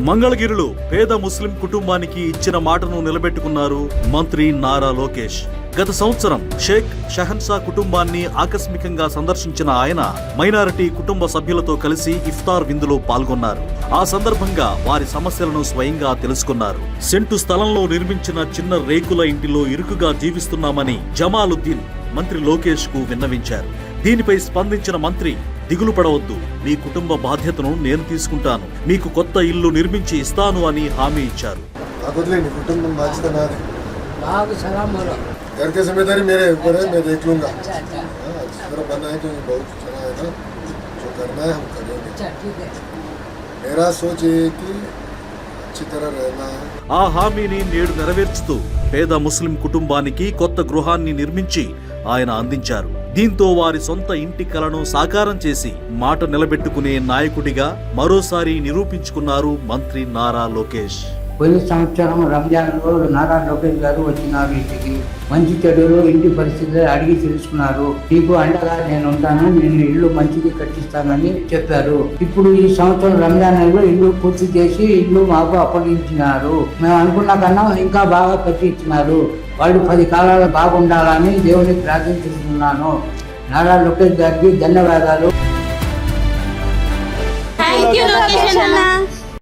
మంగళగిరిలో పేద ముస్లిం కుటుంబానికి ఇచ్చిన మాటను నిలబెట్టుకున్నారు మంత్రి నారా లోకేష్. గత సంవత్సరం షేక్ షహన్షా కుటుంబాన్ని ఆకస్మికంగా సందర్శించిన ఆయన మైనారిటీ కుటుంబ సభ్యులతో కలిసి ఇఫ్తార్ విందులో పాల్గొన్నారు. ఆ సందర్భంగా వారి సమస్యలను స్వయంగా తెలుసుకున్నారు. సెంటు స్థలంలో నిర్మించిన చిన్న రేకుల ఇంటిలో ఇరుకుగా జీవిస్తున్నామని జమాలుద్దీన్ మంత్రి లోకేష్ కు విన్నవించారు. దీనిపై స్పందించిన మంత్రి, దిగులు పడవద్దు, మీ కుటుంబ బాధ్యతను నేను తీసుకుంటాను, మీకు కొత్త ఇల్లు నిర్మించి ఇస్తాను అని హామీ ఇచ్చారు. घर के जिम्मेदारी मेरे ऊपर है, मैं देख लूंगा। जिस तरह बनना है क्योंकि बहुत चला है ना, जो करना है हम करेंगे। मेरा सोच ये है कि अच्छी तरह रहना है. ఆ హామీని నేడు నెరవేర్చుతూ పేద ముస్లిం కుటుంబానికి కొత్త గృహాన్ని నిర్మించి ఆయన అందించారు. దీంతో వారి సొంత ఇంటి కలను సాకారం చేసి మాట నిలబెట్టుకునే నాయకుడిగా మరోసారి నిరూపించుకున్నారు మంత్రి నారా లోకేష్. పోయిన సంవత్సరం రంజాన్లో నారా లోకేష్ గారు వచ్చినారు ఇంటికి. మంచి చెడులు ఇంటి పరిస్థితులు అడిగి తెలుసుకున్నారు. నీకు అండగా నేను ఉంటాను, నేను ఇల్లు మంచిది కట్టిస్తానని చెప్పారు. ఇప్పుడు ఈ సంవత్సరం రంజాన్ నెలలో ఇల్లు పూర్తి చేసి ఇల్లు మాకు అప్పగించినారు. మేము అనుకున్న కన్నా ఇంకా బాగా కట్టించినారు. వాళ్ళు 10 కాలాలు బాగుండాలని దేవుని ప్రార్థించుతున్నాను. నారా లోకేష్ గారికి ధన్యవాదాలు.